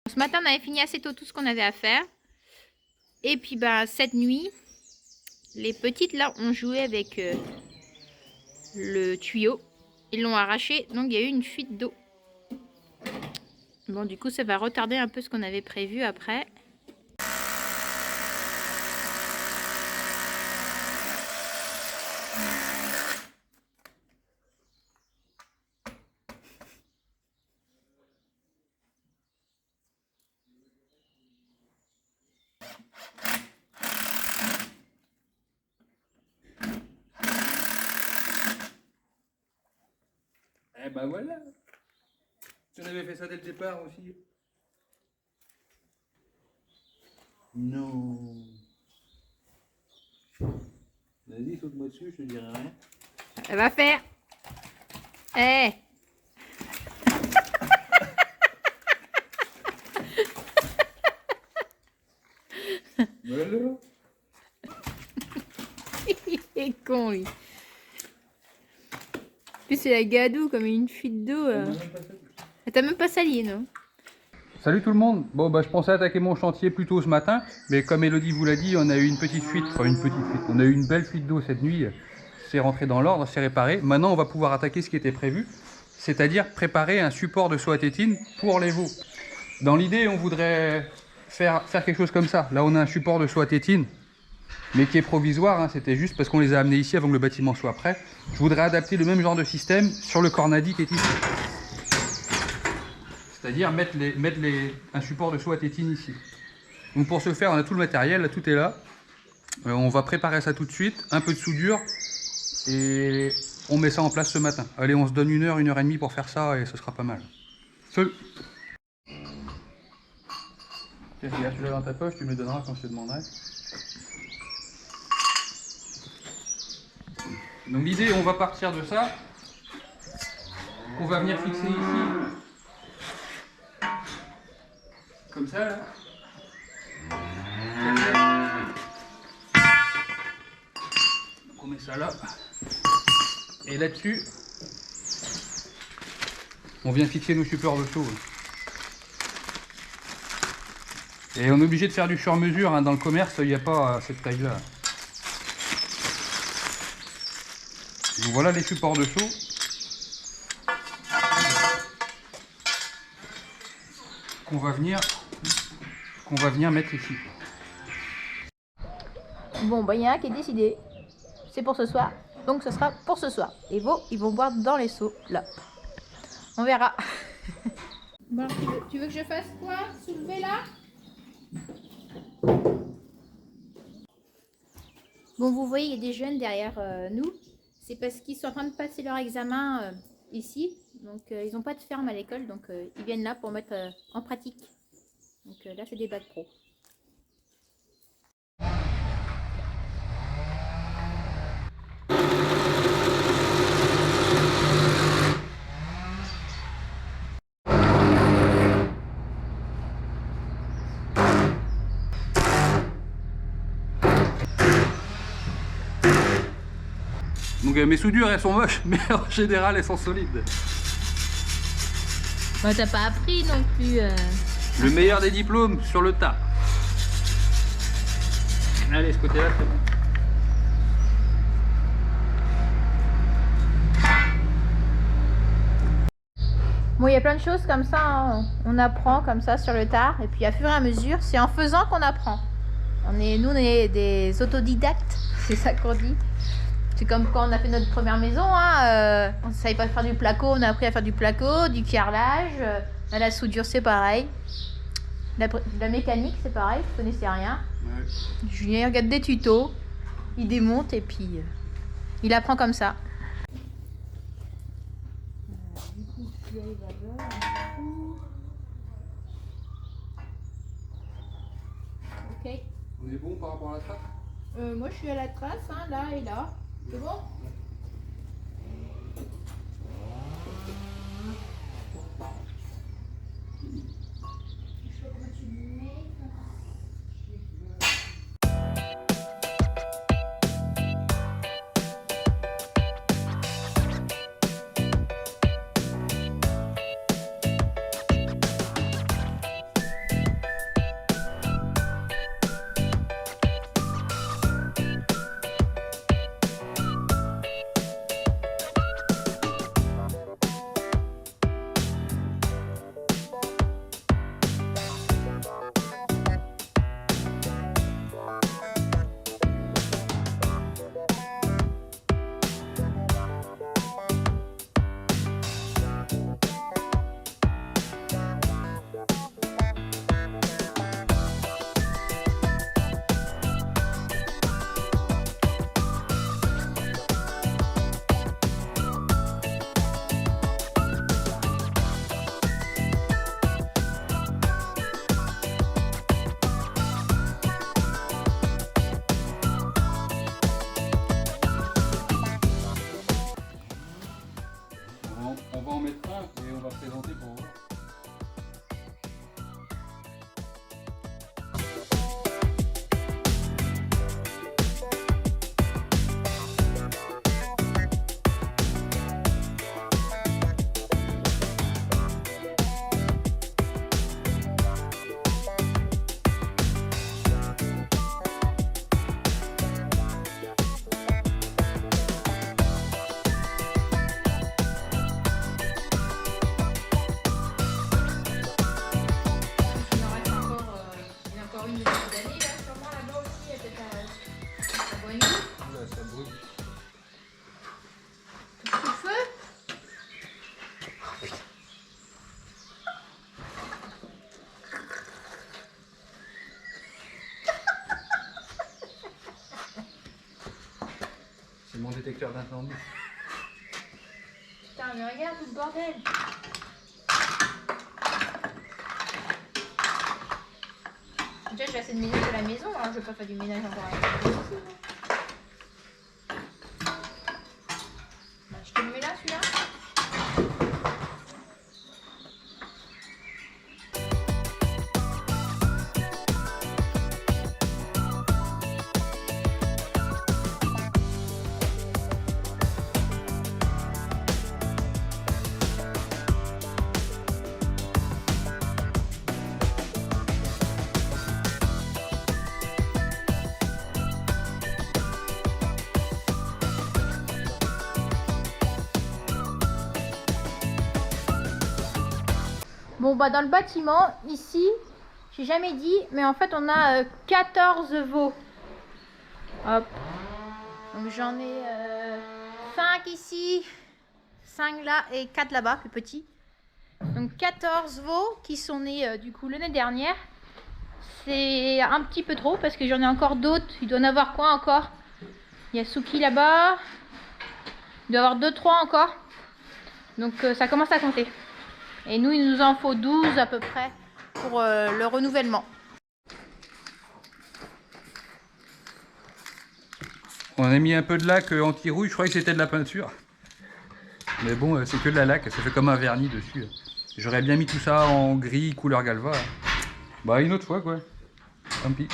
Ce matin, on avait fini assez tôt tout ce qu'on avait à faire. Et puis, cette nuit, les petites, là, ont joué avec le tuyau. Ils l'ont arraché, donc il y a eu une fuite d'eau. Bon, du coup, ça va retarder un peu ce qu'on avait prévu après. Eh ben voilà. Si on avait fait ça dès le départ aussi. Non. Vas-y, saute-moi dessus, je te dirai rien. Elle va faire. Eh Voilà. Il est con, lui. En plus, c'est la gadou comme une fuite d'eau. T'as même pas sali, non? Salut tout le monde. Bon je pensais attaquer mon chantier plus tôt ce matin, mais comme Elodie vous l'a dit, on a eu une petite fuite, enfin une petite fuite. On a eu une belle fuite d'eau cette nuit. C'est rentré dans l'ordre, c'est réparé. Maintenant on va pouvoir attaquer ce qui était prévu, c'est-à-dire préparer un support de soie tétine pour les veaux. Dans l'idée, on voudrait faire quelque chose comme ça. Là on a un support de soie tétine, mais qui est provisoire, hein. C'était juste parce qu'on les a amenés ici avant que le bâtiment soit prêt. Je voudrais adapter le même genre de système sur le cornadi qui est ici. C'est-à-dire mettre un support de soie tétine ici. Donc pour ce faire, on a tout le matériel, là, tout est là. On va préparer ça tout de suite, un peu de soudure, et on met ça en place ce matin. Allez, on se donne 1 heure, 1h30 pour faire ça, et ce sera pas mal. Tiens, regarde, tu l'as dans ta poche, tu me le donneras quand je te demanderai. Donc l'idée, on va partir de ça. On va venir fixer ici. Comme ça, là. Donc on met ça là. Et là-dessus, on vient fixer nos supports de saut. Et on est obligé de faire du sur-mesure, hein. Dans le commerce, il n'y a pas cette taille-là. Donc voilà les supports de saut. Qu'on va venir mettre ici. Bon, il y en a un qui est décidé. C'est pour ce soir. Donc, ce sera pour ce soir. Les veaux, ils vont boire dans les seaux, là. On verra. Bon, tu veux que je fasse quoi? Soulever là? Bon, vous voyez, il y a des jeunes derrière nous. C'est parce qu'ils sont en train de passer leur examen ici. Donc, ils n'ont pas de ferme à l'école. Donc, ils viennent là pour mettre en pratique. Donc, là, c'est des bacs pro. Donc mes soudures, elles sont moches, mais en général, elles sont solides. Bah, t'as pas appris non plus. Le meilleur des diplômes sur le tas. Allez, ce côté-là, c'est bon. Bon, il y a plein de choses comme ça, hein. On apprend comme ça sur le tard. Et puis, à fur et à mesure, c'est en faisant qu'on apprend. Nous, on est des autodidactes, c'est ça qu'on dit. C'est comme quand on a fait notre première maison, hein, on ne savait pas faire du placo, on a appris à faire du placo, du carrelage. La soudure, c'est pareil. La mécanique, c'est pareil, je ne connaissais rien. Ouais. Julien, il regarde des tutos, il démonte et puis il apprend comme ça. Du coup, tu arrives là-bas. Ok. On est bon par rapport à la trace? Moi, je suis à la trace, hein, là et là. C'est bon? un et on va présenter pour voir. C'est mon détecteur d'incendie. Putain, mais regarde tout le bordel. Déjà, j'ai assez de ménage à la maison, alors je vais pas faire du ménage encore à la maison. Je te le mets là, celui-là. Bon, bah dans le bâtiment, ici, j'ai jamais dit, mais en fait on a 14 veaux. Hop. Donc j'en ai 5 ici, 5 là et 4 là-bas, plus petits. Donc 14 veaux qui sont nés du coup l'année dernière. C'est un petit peu trop parce que j'en ai encore d'autres. Il doit en avoir quoi encore? Il y a Suki là-bas. Il doit y avoir 2-3 encore. Donc ça commence à compter. Et nous, il nous en faut 12 à peu près pour le renouvellement. On a mis un peu de laque anti-rouille, je croyais que c'était de la peinture. Mais bon, c'est que de la laque, ça fait comme un vernis dessus. J'aurais bien mis tout ça en gris, couleur galva. Bah une autre fois quoi. Tant pis.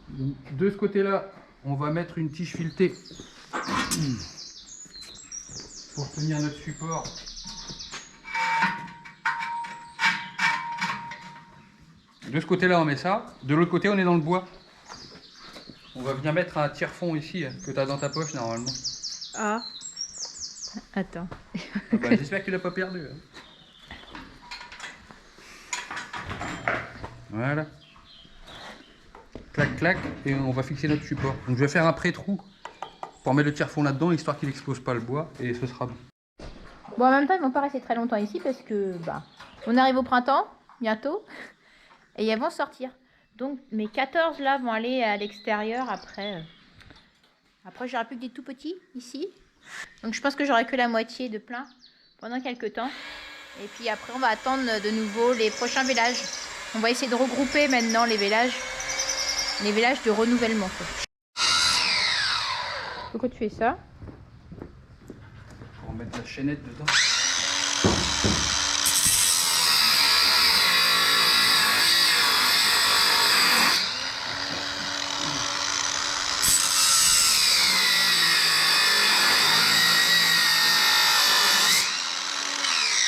Donc, de ce côté-là, on va mettre une tige filetée pour tenir notre support. De ce côté-là, on met ça. De l'autre côté, on est dans le bois. On va venir mettre un tire-fond ici, que tu as dans ta poche normalement. Ah. Attends. Ah bah, j'espère que tu l'as pas perdu. Voilà. Clac, clac, et on va fixer notre support. Donc je vais faire un pré-trou pour mettre le tire-fond là-dedans, histoire qu'il n'explose pas le bois, et ce sera bon. Bon, en même temps, ils vont pas rester très longtemps ici parce que bah, on arrive au printemps, bientôt, et ils vont sortir. Donc mes 14 là vont aller à l'extérieur après. Après, j'aurai plus que des tout petits ici. Donc je pense que j'aurai que la moitié de plein pendant quelques temps. Et puis après, on va attendre de nouveau les prochains vélages. On va essayer de regrouper maintenant les vélages de renouvellement. Pourquoi tu fais ça? Pour mettre la chaînette dedans.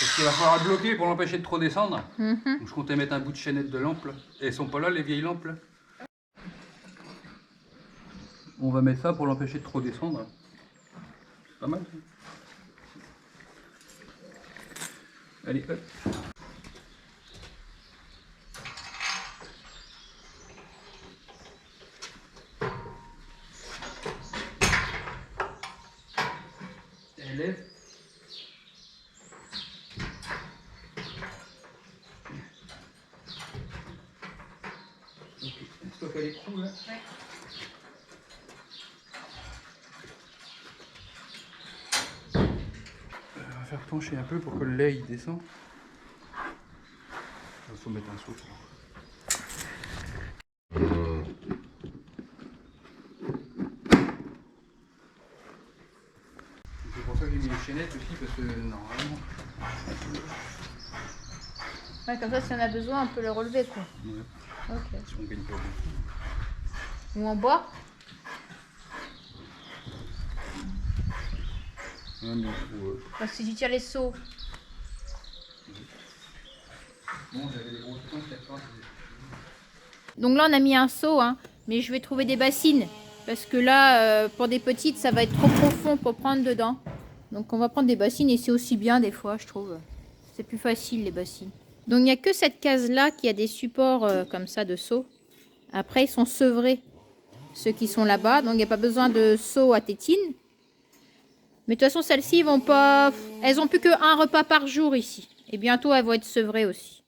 Parce qu'il va falloir le bloquer pour l'empêcher de trop descendre. Donc, je comptais mettre un bout de chaînette de lampe là. Et elles sont pas là les vieilles lampes là. On va mettre ça pour l'empêcher de trop descendre. Pas mal. Allez, hop. Élève. Ok, est-ce qu'il y a les trous là? Ouais. On va faire pencher un peu pour que le lait il descend. Il faut mettre un souffle. chaînette aussi parce que normalement. Ouais, comme ça, si on a besoin, on peut le relever, quoi. Ouais. Ok. Si on gagne pas beaucoup. Ou en bois. Ouais, mais il faut, Parce que si tu tires les seaux. bon, j'avais des grosses pointes cette fois. Donc là, on a mis un seau, hein, mais je vais trouver des bassines. Parce que là, pour des petites, ça va être trop profond pour prendre dedans. Donc on va prendre des bassines et c'est aussi bien des fois, je trouve. C'est plus facile, les bassines. Donc il n'y a que cette case-là qui a des supports comme ça de seaux. Après, ils sont sevrés, ceux qui sont là-bas. Donc il n'y a pas besoin de seaux à tétine. Mais de toute façon, celles-ci, ils vont pas... Elles ont plus qu'un repas par jour ici. Et bientôt, elles vont être sevrées aussi.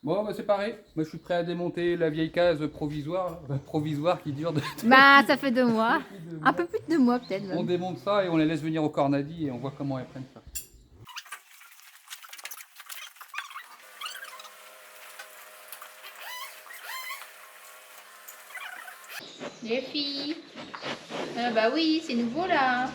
Bon, bah c'est pareil. Moi, je suis prêt à démonter la vieille case provisoire, provisoire qui dure de... Bah, ça fait 2 mois. depuis 2 Un mois. peu plus de 2 mois, peut-être On même. démonte ça et on les laisse venir au Cornadi et on voit comment elles prennent ça. Les filles. Ah bah oui, c'est nouveau là.